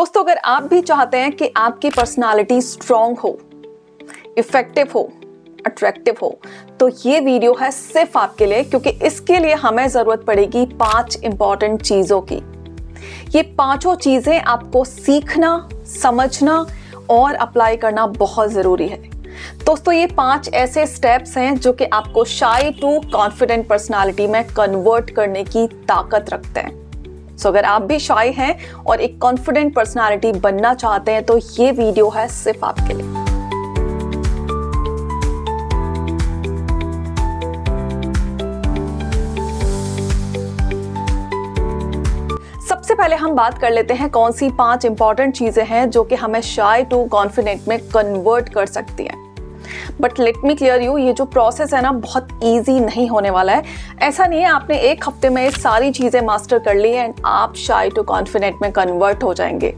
दोस्तों, अगर आप भी चाहते हैं कि आपकी पर्सनालिटी स्ट्रांग हो, इफेक्टिव हो, अट्रैक्टिव हो, तो ये वीडियो है सिर्फ आपके लिए, क्योंकि इसके लिए हमें जरूरत पड़ेगी 5 इंपॉर्टेंट चीजों की। ये पांचों चीजें आपको सीखना, समझना और अप्लाई करना बहुत जरूरी है। दोस्तों, ये 5 ऐसे स्टेप्स हैं जो कि आपको शाई टू कॉन्फिडेंट पर्सनालिटी में कन्वर्ट करने की ताकत रखते हैं। अगर आप भी शाई हैं और एक कॉन्फिडेंट पर्सनालिटी बनना चाहते हैं तो ये वीडियो है सिर्फ आपके लिए। सबसे पहले हम बात कर लेते हैं कौन सी 5 इंपॉर्टेंट चीजें हैं जो कि हमें शाई टू कॉन्फिडेंट में कन्वर्ट कर सकती हैं। But let me clear you, ये जो प्रोसेस है ना, बहुत इजी नहीं होने वाला है। ऐसा नहीं है आपने एक हफ्ते में ये सारी चीजें मास्टर कर ली एंड आप शाई टू कॉन्फिडेंट में कन्वर्ट हो जाएंगे।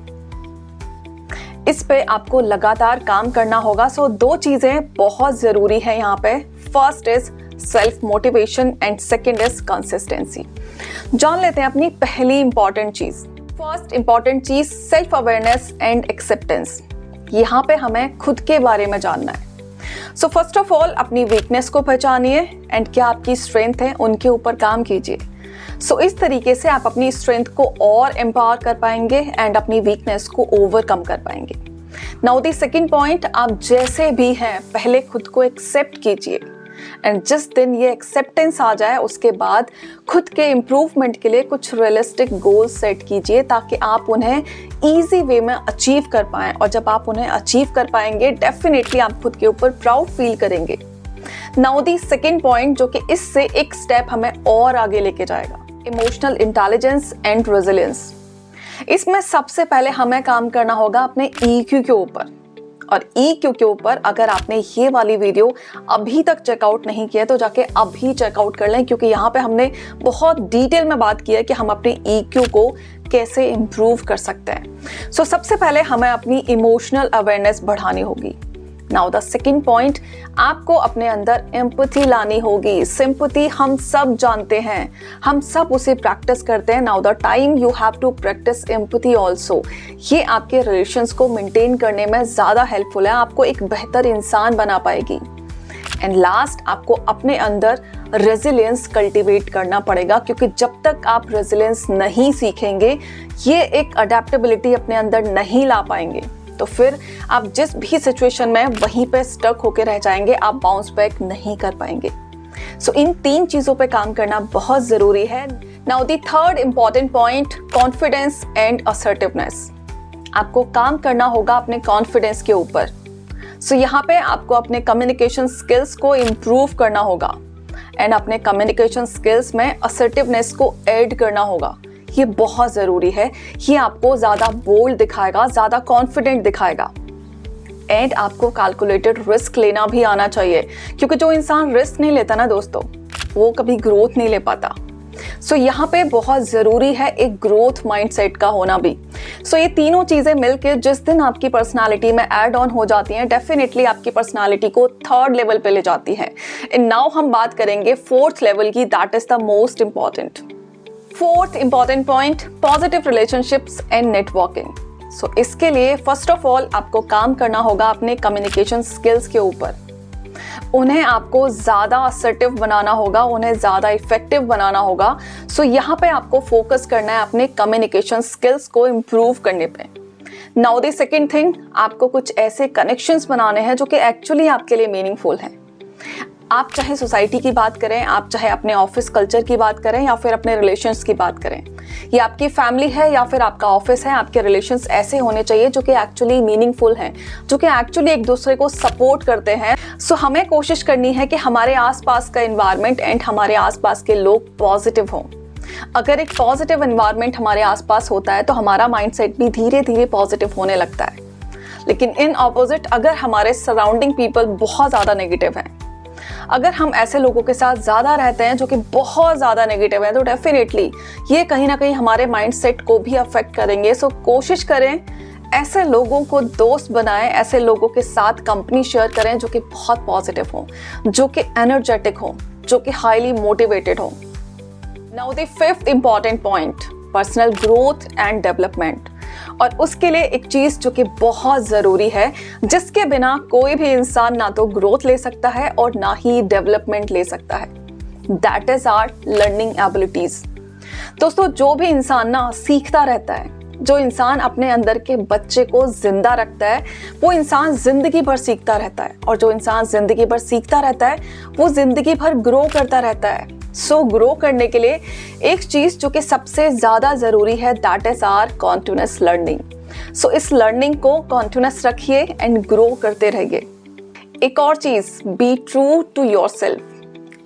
इस पे आपको लगातार काम करना होगा। सो 2 चीजें बहुत जरूरी है यहाँ पे। First is self motivation and second is consistency. जान लेते हैं अपनी पहली इंपॉर्टेंट चीज। फर्स्ट इंपॉर्टेंट चीज सेल्फ अवेयरनेस एंड एक्सेप्टेंस। यहाँ पे हमें खुद के बारे में जानना है। सो फर्स्ट ऑफ ऑल अपनी वीकनेस को पहचानिए एंड क्या आपकी स्ट्रेंथ है उनके ऊपर काम कीजिए। सो इस तरीके से आप अपनी स्ट्रेंथ को और एम्पावर कर पाएंगे एंड अपनी वीकनेस को ओवरकम कर पाएंगे। नाउ द सेकंड पॉइंट, आप जैसे भी हैं पहले खुद को एक्सेप्ट कीजिए एंड जिस दिन ये एक्सेप्टेंस आ जाए उसके बाद खुद के इम्प्रूवमेंट के लिए कुछ रियलिस्टिक गोल सेट कीजिए ताकि आप उन्हें ईजी वे में अचीव कर पाएं। और जब आप उन्हें अचीव कर पाएंगे डेफिनेटली आप खुद के ऊपर प्राउड फील करेंगे। नाउ दी सेकेंड पॉइंट, जो कि इससे एक स्टेप हमें और आगे लेके जाएगा, इमोशनल इंटेलिजेंस एंड रेजिलियंस। इसमें सबसे पहले हमें काम करना होगा अपने EQ के ऊपर। और EQ के ऊपर अगर आपने ये वाली वीडियो अभी तक चेकआउट नहीं किया तो जाके अभी चेकआउट कर लें, क्योंकि यहाँ पे हमने बहुत डिटेल में बात की है कि हम अपने EQ को कैसे इम्प्रूव कर सकते हैं। सो सबसे पहले हमें अपनी इमोशनल अवेयरनेस बढ़ानी होगी। नाउ द सेकेंड पॉइंट, आपको अपने अंदर एम्पैथी लानी होगी। सिंपैथी हम सब जानते हैं, हम सब उसे प्रैक्टिस करते हैं। Now the time you have to practice empathy also. ये आपके रिलेशंस को मेंटेन करने में ज़्यादा हेल्पफुल है, आपको एक बेहतर इंसान बना पाएगी। एंड लास्ट, आपको अपने अंदर रेजिलियंस कल्टीवेट करना पड़ेगा, क्योंकि जब तक आप रेजिलियंस नहीं सीखेंगे, ये एक अडेप्टेबिलिटी अपने अंदर नहीं ला पाएंगे, तो फिर आप जिस भी सिचुएशन में वहीं पे स्टक होके रह जाएंगे, आप बाउंस बैक नहीं कर पाएंगे। सो इन 3 चीजों पे काम करना बहुत जरूरी है। Now the third important point, confidence and assertiveness. आपको काम करना होगा अपने कॉन्फिडेंस के ऊपर। सो यहाँ पे आपको अपने कम्युनिकेशन स्किल्स को इम्प्रूव करना होगा एंड अपने कम्युनिकेशन स्किल्स में असर्टिवनेस को ऐड करना होगा। ये बहुत ज़रूरी है। ये आपको ज़्यादा बोल्ड दिखाएगा, ज़्यादा कॉन्फिडेंट दिखाएगा। एंड आपको कैलकुलेटेड रिस्क लेना भी आना चाहिए, क्योंकि जो इंसान रिस्क नहीं लेता ना दोस्तों, वो कभी ग्रोथ नहीं ले पाता। सो यहाँ पे बहुत ज़रूरी है एक ग्रोथ माइंडसेट का होना भी। सो ये तीनों चीज़ें मिलकर जिस दिन आपकी पर्सनालिटी में ऐड ऑन हो जाती हैं, डेफिनेटली आपकी पर्सनालिटी को 3rd लेवल पे ले जाती हैं। एंड नाउ हम बात करेंगे 4th लेवल की, that is the most important. 4th important point, positive relationships and networking. So इसके लिए फर्स्ट ऑफ ऑल आपको काम करना होगा अपने कम्युनिकेशन स्किल्स के ऊपर। उन्हें आपको ज़्यादा असर्टिव बनाना होगा, उन्हें ज़्यादा इफेक्टिव बनाना होगा। सो यहाँ पे आपको फोकस करना है अपने कम्युनिकेशन स्किल्स को इम्प्रूव करने पे। नाउ द सेकेंड थिंग, आपको कुछ ऐसे कनेक्शंस बनाने हैं जो कि एक्चुअली आपके लिए मीनिंगफुल हैं। आप चाहे सोसाइटी की बात करें, आप चाहे अपने ऑफिस कल्चर की बात करें या फिर अपने रिलेशंस की बात करें, ये आपकी फैमिली है या फिर आपका ऑफिस है, आपके रिलेशंस ऐसे होने चाहिए जो कि एक्चुअली मीनिंगफुल हैं, जो कि एक्चुअली एक दूसरे को सपोर्ट करते हैं। सो हमें कोशिश करनी है कि हमारे आसपास का एनवायरनमेंट एंड हमारे आसपास के लोग पॉजिटिव हों। अगर एक पॉजिटिव एनवायरनमेंट हमारे आसपास होता है तो हमारा माइंडसेट भी धीरे धीरे पॉजिटिव होने लगता है। लेकिन इन ऑपोजिट, अगर हमारे सराउंडिंग पीपल बहुत ज़्यादा नेगेटिव हैं, अगर हम ऐसे लोगों के साथ ज़्यादा रहते हैं जो कि बहुत ज़्यादा नेगेटिव है, तो डेफिनेटली ये कहीं ना कहीं हमारे माइंडसेट को भी अफेक्ट करेंगे। सो कोशिश करें ऐसे लोगों को दोस्त बनाएं, ऐसे लोगों के साथ कंपनी शेयर करें जो कि बहुत पॉजिटिव हों, जो कि एनर्जेटिक हों, जो कि हाईली मोटिवेटेड हों। Now the 5th important point, personal growth and development. और उसके लिए एक चीज जो कि बहुत जरूरी है, जिसके बिना कोई भी इंसान ना तो ग्रोथ ले सकता है और ना ही डेवलपमेंट ले सकता है, that is our learning abilities. दोस्तों, जो भी इंसान ना सीखता रहता है, जो इंसान अपने अंदर के बच्चे को जिंदा रखता है, वो इंसान जिंदगी भर सीखता रहता है, और जो इंसान जिंदगी भर सीखता रहता है वो जिंदगी भर ग्रो करता रहता है। सो ग्रो करने के लिए एक चीज जो कि सबसे ज्यादा जरूरी है, that is our continuous learning. So इस लर्निंग को कॉन्टिन्यूअस रखिए एंड ग्रो करते रहिए। एक और चीज, बी ट्रू टू योरसेल्फ।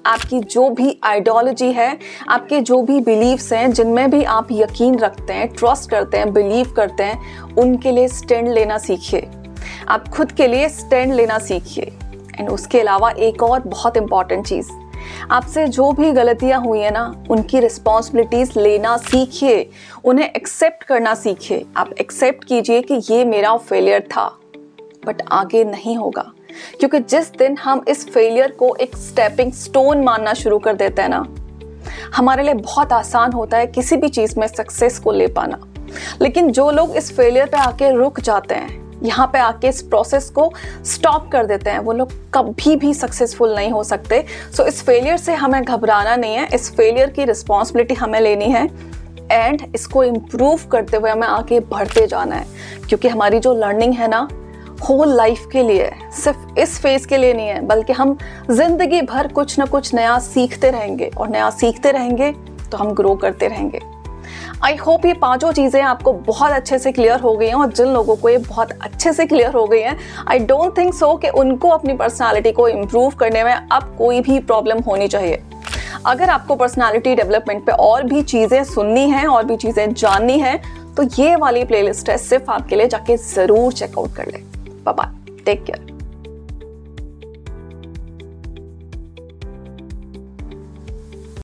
आपकी जो भी आइडियोलॉजी है, आपके जो भी बिलीव्स हैं, जिनमें भी आप यकीन रखते हैं, ट्रस्ट करते हैं, बिलीव करते हैं, उनके लिए स्टैंड लेना सीखिए। आप खुद के लिए स्टैंड लेना सीखिए। एंड उसके अलावा एक और बहुत इंपॉर्टेंट चीज़, आपसे जो भी गलतियां हुई है ना, उनकी रिस्पॉन्सिबिलिटीज लेना सीखिए, उन्हें एक्सेप्ट करना सीखिए। आप एक्सेप्ट कीजिए कि ये मेरा फेलियर था, बट आगे नहीं होगा, क्योंकि जिस दिन हम इस फेलियर को एक स्टेपिंग स्टोन मानना शुरू कर देते हैं ना, हमारे लिए बहुत आसान होता है किसी भी चीज़ में सक्सेस को ले पाना। लेकिन जो लोग इस फेलियर पे आके रुक जाते हैं, यहाँ पे आके इस प्रोसेस को स्टॉप कर देते हैं, वो लोग कभी भी सक्सेसफुल नहीं हो सकते। सो इस फेलियर से हमें घबराना नहीं है, इस फेलियर की रिस्पॉन्सिबिलिटी हमें लेनी है एंड इसको इम्प्रूव करते हुए हमें आगे बढ़ते जाना है। क्योंकि हमारी जो लर्निंग है ना, होल लाइफ के लिए, सिर्फ इस फेज के लिए नहीं है, बल्कि हम जिंदगी भर कुछ ना कुछ नया सीखते रहेंगे, और नया सीखते रहेंगे तो हम ग्रो करते रहेंगे। आई होप ये पांचों चीज़ें आपको बहुत अच्छे से क्लियर हो गई हैं, और जिन लोगों को ये बहुत अच्छे से क्लियर हो गई हैं, आई डोंट थिंक सो कि उनको अपनी पर्सनालिटी को इम्प्रूव करने में अब कोई भी प्रॉब्लम होनी चाहिए। अगर आपको पर्सनालिटी डेवलपमेंट पे और भी चीज़ें सुननी हैं, और भी चीज़ें जाननी हैं, तो ये वाली प्लेलिस्ट है, सिर्फ आपके लिए, जाके ज़रूर चेकआउट कर लें। Bye bye, take care.